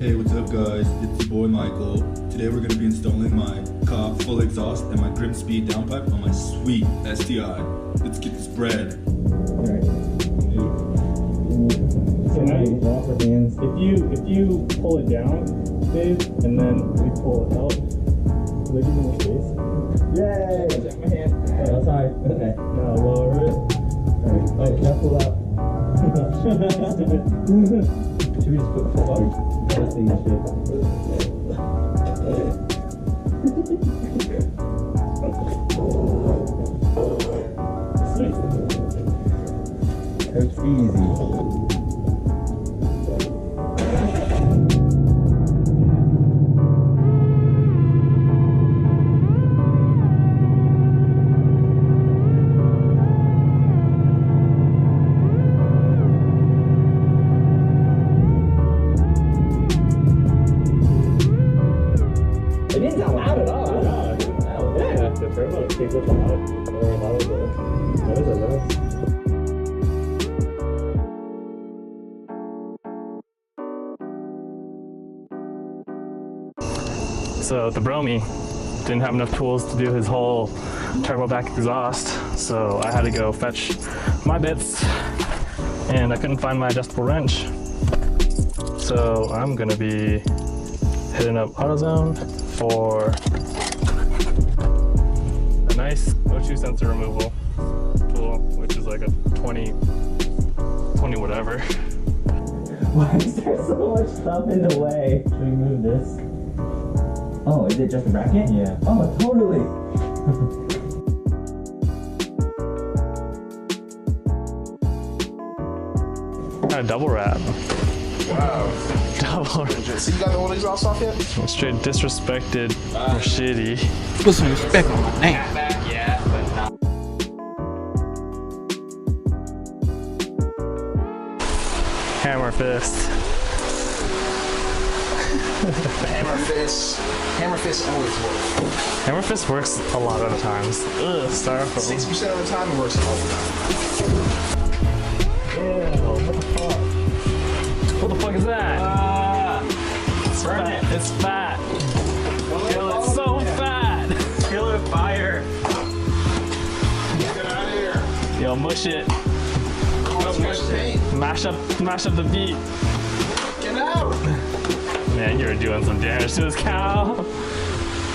Hey, what's up guys? It's your boy Michael. Today we're going to be installing my Cobb full exhaust and my Grimm Speed downpipe on my sweet STI. Let's get this bread. Alright. So now you drop the hands. If you pull it down, Dave, and then we pull it out, will it give you more space? Yay! Check my hand. Oh, sorry. Okay. Now lower it. Alright. Oh, now pull out. Should we just put the full out? This thing is shape. Sweet. That's easy. It didn't sound loud at all. Yeah, the turbo kick was loud. That is a nice. So the Bromie didn't have enough tools to do his whole turbo back exhaust, so I had to go fetch my bits, and I couldn't find my adjustable wrench. So I'm gonna be hitting up AutoZone for a nice O2 sensor removal tool, which is like a 20 whatever. Why is there so much stuff in the way? Should we move this? Oh, is it just a bracket? Yeah. Oh, totally. A double wrap. Wow. Double wrap. So you got the old exhaust off yet? Straight disrespected or shitty. Put some respect on my name. Yeah, but not. Hammer fist. Hammer fist always works. Hammer fist works a lot of the times. Ugh, styrofoam. 60% of the time it works all the time. Ew, what the fuck? What the fuck is that? It's fat. It's fat. It's so fat. Kill it with fire. Get out of here. Yo, mush it. Oh, much pain. Mash up the beat. Get out. Man, you're doing some damage to this cow.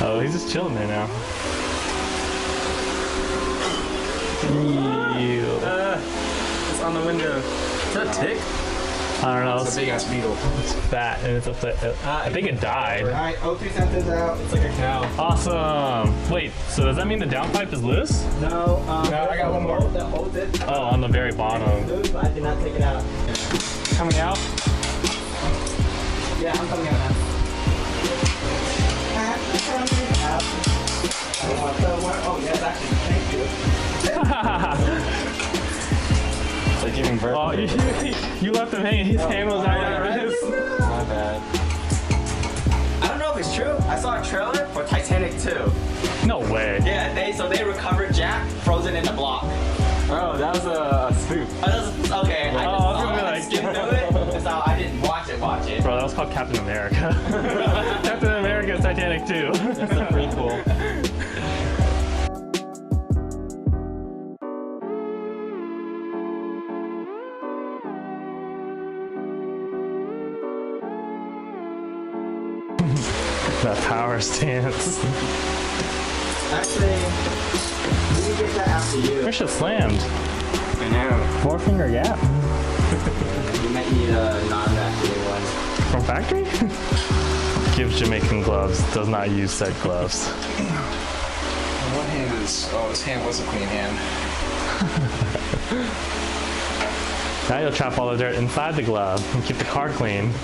Oh, he's just chilling there now. Ew. It's on the window. Is that a tick? I don't know. It's a big ass beetle. It's fat and it's a I think it died. Alright, O2 sensors out. It's like a cow. Awesome. Wait, so does that mean the downpipe is loose? No, No, I got one more. That holds it. Oh, on the very bottom. Loose, I did not take it out. Coming out? Yeah, I'm coming out now. Oh, yes, actually, thank you. It's like giving birth. Oh, you left him hanging. His hand was out like this. My bad. I don't know if it's true. I saw a trailer for Titanic 2. No way. Yeah, they recovered Jack frozen in the block. Oh, that was a spoof. Okay, I just was gonna be like- skimmed through it, so I didn't watch it. Bro, that was called Captain America. Captain America's Titanic 2. That's a prequel. That power stance. Actually, we can get that after you. Your shit slammed. I know. 4-finger gap. You might need a non-vacuuming one. From factory? Gives Jamaican gloves. Does not use said gloves. One hand is. Oh, his hand was a clean hand. Now you'll trap all the dirt inside the glove and keep the car clean.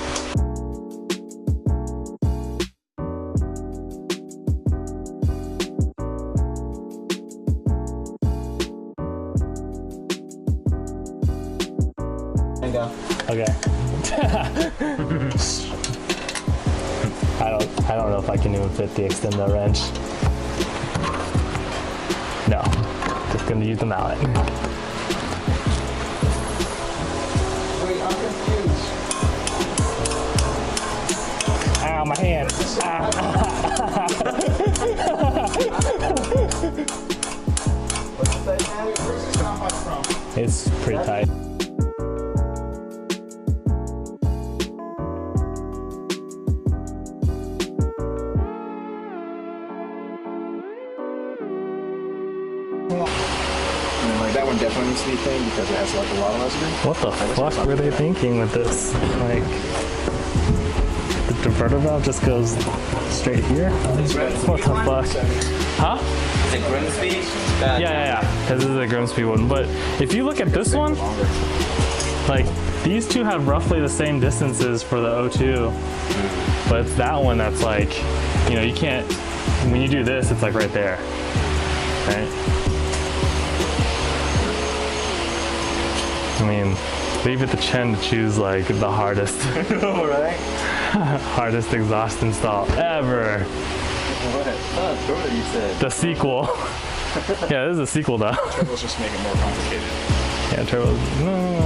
Okay. I don't know if I can even fit the extendo wrench. No, just gonna use the mallet. Wait, I'm confused. It's pretty tight. And then, like, that one definitely needs to be clean because it has like a lot of residue. What the fuck were they thinking with this? Like, the diverter valve just goes straight here? What the fuck? Huh? Is it Grimm Speed? Yeah. This is a Grimm Speed one. But if you look at this one, like, these two have roughly the same distances for the O2. But it's that one that's like, you know, you can't, when you do this, it's like right there. Right? I mean, leave it to Chen to choose like the hardest, Right? hardest exhaust install ever. What? Turbo, you said. The sequel. Yeah, this is a sequel though. Turbos just make it more complicated. Yeah, turbo. No.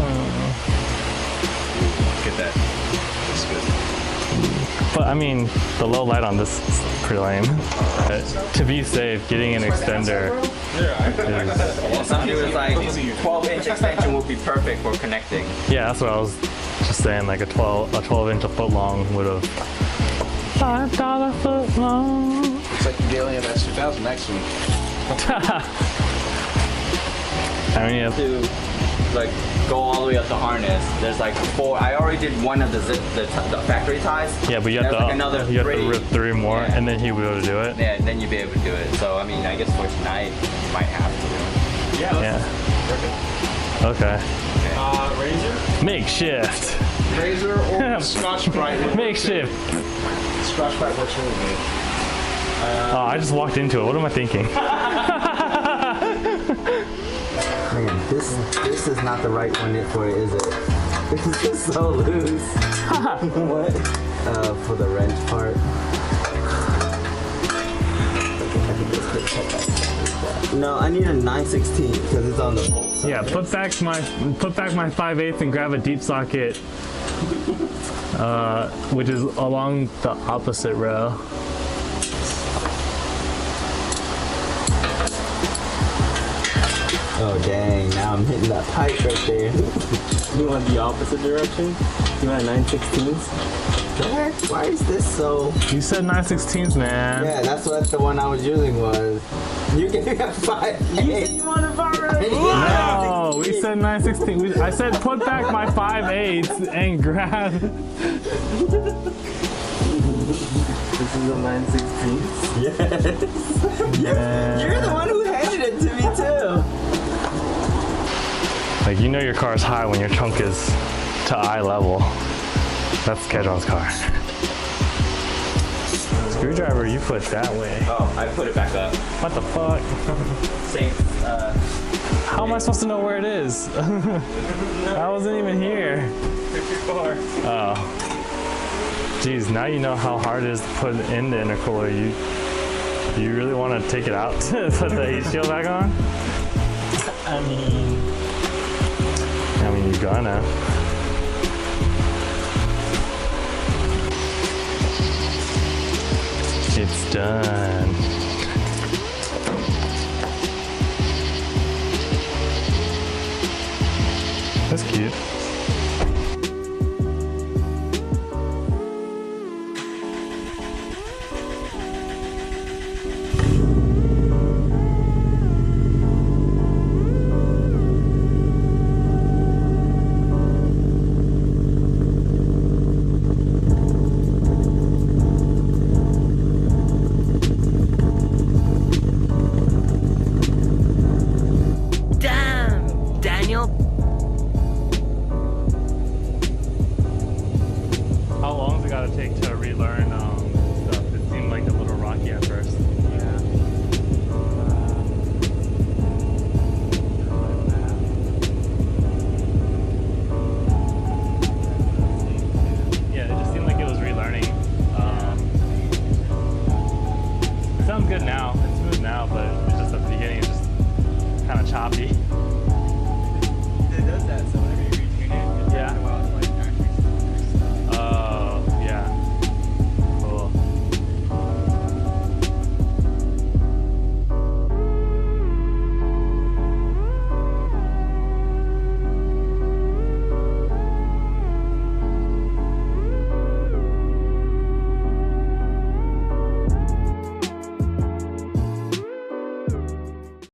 Get that. That's good. But I mean, the low light on this is pretty lame. To be safe, getting an extender. Some dudes like 12-inch extension would be perfect for connecting. Yeah, that's what I was just saying. Like a 12-inch, a foot long would have. $5 foot long. It's like the Daily MS2000 next week. I mean, yeah. To like go all the way up the harness, there's like 4. I already did one of the factory ties. Yeah, but you have, like another you have 3. to rip 3 more, Yeah. and then he'll be able to do it. Yeah, then you'll be able to do it. So I mean, I guess for tonight, you might have to. Yeah. Okay. Razor? MakeShift. Razor or Scotch-Brite? MakeShift. Scotch-Brite works really good. Oh, I just walked into it. What am I thinking? Man, this is not the right one for it, is it? This is just so loose. What? For the wrench part. No, I need a 9/16 because it's on the bolt. Yeah, put back my 5/8 and grab a deep socket, which is along the opposite row. Oh dang, now I'm hitting that pipe right there. You want the opposite direction? You want 9/16s? Why is this so... You said 9/16, man. Yeah, that's what the one I was using was. You gave me a 5/8. You said you wanted 5/8. No, we said 9/16. I said put back my 5/8 and grab. This is a 9/16. Yes. You're the one who handed it to me too. Like, you know your car is high when your trunk is to eye level. That's Kedron's car. Screwdriver, you put that way. Oh, I put it back up. What the fuck? Same. How am I supposed to know where it is? I wasn't even here. Oh. Geez, now you know how hard it is to put in the intercooler. You really want to take it out to put the heat shield back on? I mean, you're gonna. It's done. That's cute.